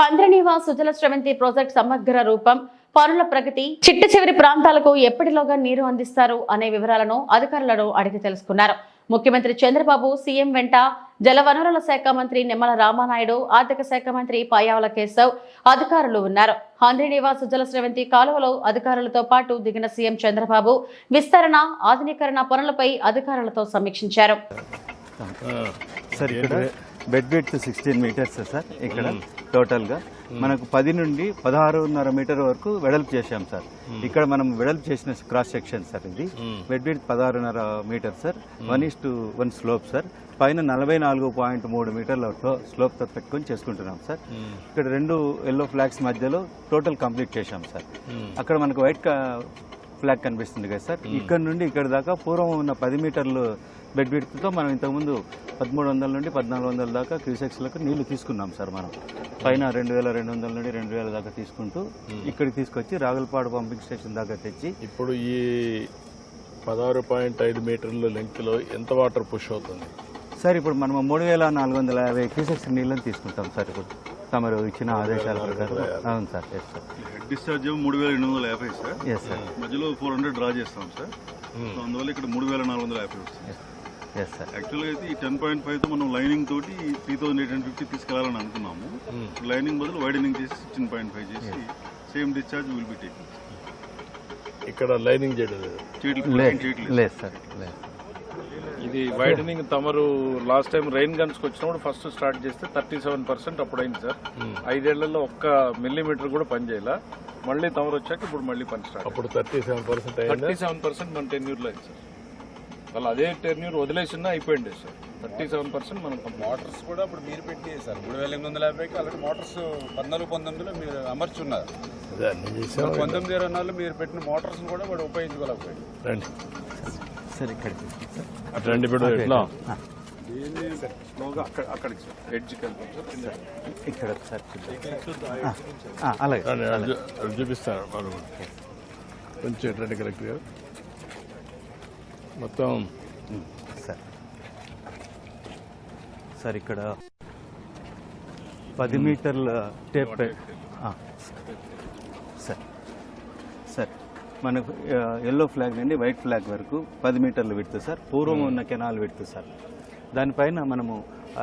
పంద్రనీవా Sujala Sravanthi project సమగ్ర రూపం, పనుల ప్రగతి, చిట్ట చివరి ప్రాంతాలకు ఎప్పటిలోగా నీరు అందిస్తారు అనే వివరాలను అధికారులను అడిగి తెలుసుకున్నారు. ముఖ్యమంత్రి చంద్రబాబు, సీఎం వెంట జలవనరుల శాఖ మంత్రి నిమ్మల రామానాయుడు, ఆర్థిక శాఖ మంత్రి పాయావుల కేశవ్ అధికారులు ఉన్నారు. పంద్రనీవా సుజల స్రవంతి కాలువలో అధికారులతో పాటు దిగిన సీఎం చంద్రబాబు విస్తరణ, ఆధునీకరణ పనులపై అధికారులతో సమీక్షించారు. Bed width 16 meters sir. ఇక్కడ టోటల్ గా మనకు 10 నుండి 16.5 మీటర్ వరకు వెడల్పు చేశాం సార్. ఇక్కడ మనం వెడల్పు చేసిన క్రాస్ సెక్షన్ సార్. ఇది bed width 16.5 meter sir. 1:1 slope sir. పైన 44.3 మీటర్ల స్లోప్ తో పెట్టుకొని చేసుకుంటున్నాం సార్. ఇక్కడ 2 ఎల్లో ఫ్లాగ్స్ మధ్యలో టోటల్ కంప్లీట్ చేశాం సార్. అక్కడ మనకు వైట్ ఫ్లాగ్ కనిపిస్తుంది కదా సార్. ఇక్కడ నుండి ఇక్కడ దాకా పూర్వం ఉన్న 10 మీటర్లు బెడ్ విడ్త్తో మనం ఇంతకుముందు 1300 నుండి 1400 దాకా క్యూసెక్స్లకు నీళ్లు తీసుకున్నాం సార్. మనం పైన 2200 నుండి 2000 దాకా తీసుకుంటూ ఇక్కడికి తీసుకొచ్చి రాగులపాడు పంపింగ్ స్టేషన్ దాకా తెచ్చి ఇప్పుడు ఈ 16.5 మీటర్ల లెంగ్త్లో ఎంత వాటర్ పుష్ అవుతుంది సార్? ఇప్పుడు మనం 3450 క్యూసెక్స్ నీళ్ళని తీసుకుంటాం సార్. ఇప్పుడు తమరు ఇచ్చిన ఆదేశాల ప్రకారం. అవును sir. Yes sir. Head discharge 3850 sir. Yes sir. మధ్యలో 400 డ్రా చేస్తాం సార్. అందువల్ల ఇక్కడ 3450 వస్తుంది. Yes sir. యాక్చువల్గా అయితే ఈ 10.5తో మనం లైనింగ్ తోటి 3850 తీసుకెళ్లాలని అనుకున్నాము. లైనింగ్ బదులు వైడనింగ్ చేసి 16.5 చేసి same discharge will be taking. ఇక్కడ లైనింగ్ చేయడం లేదు సార్. ఇది వైడనింగ్ తమరు లాస్ట్ టైం రెయిన్ గన్స్ వచ్చినప్పుడు ఫస్ట్ స్టార్ట్ చేస్తే 37% అప్పుడు అయింది సార్. 5 ఏళ్లలో 1 మిల్లీమీటర్ కూడా పని చేయాల. మళ్ళీ తమరు వచ్చాక ఇప్పుడు మళ్ళీ పని స్టార్ట్. అప్పుడు 37% మన టెన్యూర్లో అయింది సార్. వాళ్ళు అదే టెన్యూర్ వదిలేసినా అయిపోయింది సార్. 37% మనం మోటార్స్ కూడా ఇప్పుడు మీరు పెట్టి సార్ 3850కి అలాగే మోటార్స్ 14-19లో మీరు అమర్చున్నారు. 1904లో మీరు పెట్టిన మోటార్స్ కూడా వాడు ఉపయోగించుకోలేకపోయింది. రండి సార్ ఇక్కడికి రండి. ఇప్పుడు ఎట్లా ఇక్కడ సార్ అలాగే చూపిస్తాను. కొంచెం రండి కలెక్టర్ గారు. మొత్తం సార్ సార్ ఇక్కడ 10 మీటర్ల టేప్ సార్. సార్ మనకు ఎల్లో ఫ్లాగ్ నుండి వైట్ ఫ్లాగ్ వరకు 10 మీటర్లు విడుతు సార్. పూర్వం ఉన్న కెనాల్ విడుతు సార్. దానిపైన మనము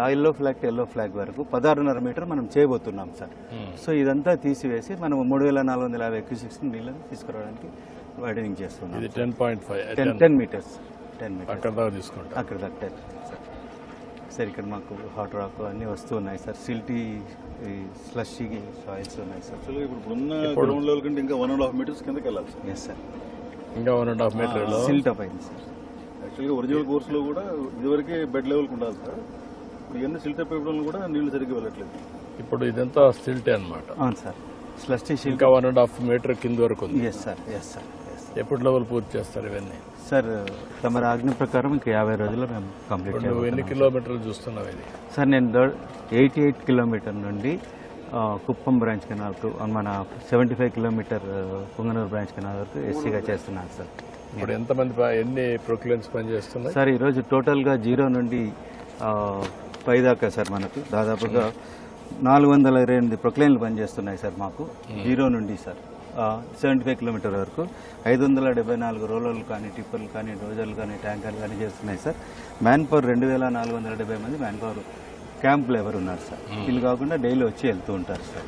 ఆ yellow flag to yellow flag వరకు 16.5 మీటర్ మనం చేయబోతున్నాం సార్. సో ఇదంతా తీసివేసి మనం 3450 క్యూసెక్స్ నీళ్ళని తీసుకురావడానికి వైడనింగ్ చేస్తున్నాం. 10 మీటర్స్. 10 మీటర్స్ అక్కడ దాకా తీసుకుంటాం. అక్కడ దాకా సార్. ఇక్కడ మాకు హాట్ రాక్ అన్నీ వస్తూ ఉన్నాయి సార్. సిల్టీ, స్లషీ సాయిల్స్ ఉన్నాయి సార్. యాక్చువల్గా ఇప్పుడు ఉన్న గ్రౌండ్ లెవెల్ కంటే ఇంకా 1.5 మీటర్స్ కిందకి వెళ్ళాలి సార్. Yes sir. ఇంకా 1.5 మీటర్ సిల్ట్ అప్ అయింది సార్. యాక్చువల్గా ఒరిజినల్ కోర్సులో కూడా ఇదివరకే బెడ్ లెవెల్కి ఉండాలి సార్. ఇవన్నీ సిల్ట్ అప్ అయిపోవడం కూడా నీళ్లు సరిగ్గా వెళ్ళట్లేదు. ఇప్పుడు ఇదంతా సిల్టే అనమాట. అవును సార్. స్లషీ సిల్ట్ ఇంకా 1.5 మీటర్ కింద వరకు ఉంది. Yes sir. Yes sir. ఎప్పుడు లెవెల్ పూర్తి చేస్తారు ఇవన్నీ సార్? తమ ఆజ్ఞ ప్రకారం ఇంకా 50 రోజుల్లో మేము కంప్లీట్ చేస్తాం. నువ్వు ఎన్ని కిలోమీటర్లు చూస్తున్నావు ఇది? సార్ నేను 88 కిలోమీటర్ నుండి కుప్పం బ్రాంచ్ కెనాల్ టు మన 75 కిలోమీటర్ పుంగనూరు బ్రాంచ్ కెనాల్ వరకు ఎస్సీగా చేస్తున్నాను సార్. ఇప్పుడు ఎంతమంది ఎన్ని ప్రొక్లైన్స్ పనిచేస్తున్నాయి సార్? ఈరోజు టోటల్గా 0 నుండి 5 దాకా సార్ మనకు దాదాపుగా 428 ప్రొక్లైన్లు పనిచేస్తున్నాయి సార్ మాకు. 0 నుండి సార్ 75 కిలోమీటర్ వరకు 574 రోలర్లు కానీ, టిప్పర్లు కానీ, డోజర్లు కానీ, ట్యాంకర్లు కానీ చేస్తున్నాయి సార్. మ్యాన్ పవర్ 2470 మంది మ్యాన్ పవర్ క్యాంప్ లేబర్ ఉన్నారు సార్. వీళ్ళు కాకుండా డైలీ వచ్చి వెళ్తూ ఉంటారు సార్.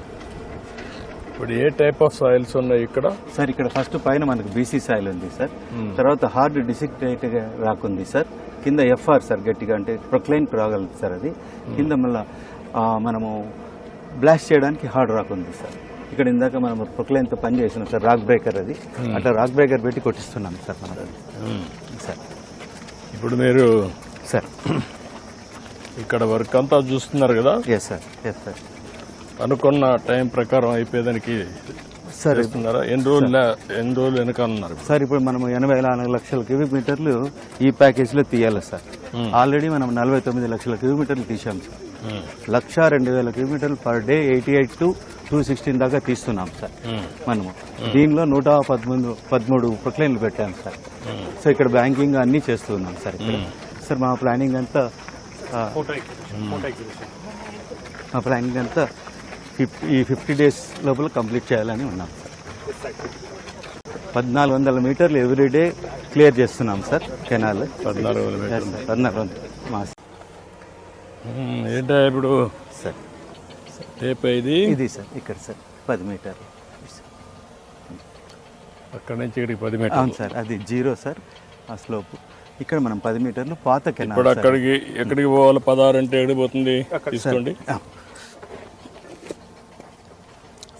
ఇప్పుడు ఏ టైప్ ఆఫ్ సాయిల్స్ ఉన్నాయి ఇక్కడ సార్? ఇక్కడ ఫస్ట్ పైన మనకు బీసీ సాయిల్ ఉంది సార్. తర్వాత హార్డ్ డిసిక్టేట్ రాకుంది సార్. కింద ఎఫ్ఆర్ సార్, గట్టిగా అంటే ప్రొక్లైన్ రాగలదు సార్. అది కింద మళ్ళీ మనము బ్లాస్ట్ చేయడానికి హార్డ్ రాక్ ఉంది సార్. ఇక్కడ ఇందాక మనం ప్రొక్లైన్తో పని చేస్తున్నాం సార్. రాక్ బ్రేకర్ అది అట్లా రాక్ బ్రేకర్ పెట్టి కొట్టిస్తున్నాం సార్ మనం సార్. ఇప్పుడు మీరు సార్ ఇక్కడ వర్క్ అంతా చూస్తున్నారు కదా? Yes sir. Yes sir. అనుకున్న టైం ప్రకారం అయిపోయేదానికి సార్ ఇస్తున్నారా? ఎన్ని రోజులు వెనకన్నారు సార్? ఇప్పుడు మనం 84 లక్షల క్యూబిక్ మీటర్లు ఈ ప్యాకేజీలో తీయాలి సార్. ఆల్రెడీ మనం 49 లక్షల క్యూబిక్ మీటర్లు తీసాం సార్. 102,000 కిలోమీటర్లు పర్ డే 88 to 216 దాకా తీస్తున్నాం సార్ మనము. దీనిలో 113 ప్రొక్లైన్లు పెట్టాం సార్. సో ఇక్కడ బ్యాంకింగ్ అన్నీ చేస్తున్నాం సార్. ఇక్కడ సార్ మా ప్లానింగ్ అంతా ఈ 50 డేస్ లోపల కంప్లీట్ చేయాలని ఉన్నాం సార్. 1400 మీటర్లు ఎవ్రీడే క్లియర్ చేస్తున్నాం సార్ కెనాల్. 1400 మాస్ ఏంటో ఇప్పుడు సార్. టేప్ ఇది ఇది సార్ ఇక్కడ సార్ 10 మీటర్లు. అక్కడ నుంచి ఇక్కడికి 10 మీటర్లు. అవును సార్, అది 0 సార్ ఆ స్లోప్. ఇక్కడ మనం 10 మీటర్లు పాత కెనాల్ ఇప్పుడు సార్. అక్కడికి ఎక్కడికి పోవాలి? 16 అంటే ఎక్కడికి పోతుంది? తీసుకోండి.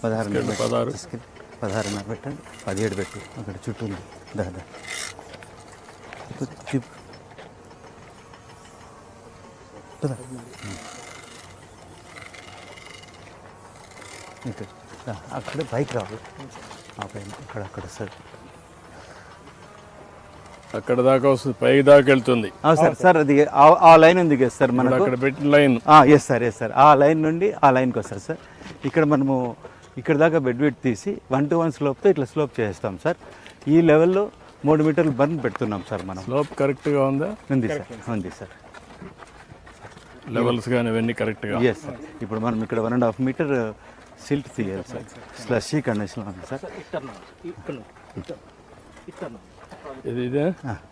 16 16. 16 పెట్టండి, 17 పెట్టు. అక్కడ చుట్టూ ఉంది దాదా. అక్కడ బైక్ రావాలి ఆ పైన అక్కడ సార్. అక్కడ దాకా వస్తుంది, పైకి దాకా వెళ్తుంది. సార్ సార్ అది ఆ లైన్ ఉంది కదా సార్ మనకు. అక్కడ పెట్టిన line. Yes sir, yes sir. ఆ లైన్ నుండి ఆ లైన్కి వస్తారు సార్. ఇక్కడ మనము ఇక్కడ దాకా బెడ్ వెయిట్ తీసి 1 to 1 స్లోప్తో ఇట్లా స్లోప్ చేస్తాం సార్. ఈ లెవెల్లో 3 మీటర్లు బర్న్ పెడుతున్నాం సార్ మనం. స్లోప్ కరెక్ట్గా ఉందా? ఉంది సార్, ఉంది సార్. లెవెల్స్ కానీ ఇవన్నీ కరెక్ట్గా. Yes sir. ఇప్పుడు మనం ఇక్కడ 1.5 మీటర్ సిల్ట్ తీయాలి సార్. స్లషీ కండిషన్లో ఉంది సార్. ఇదే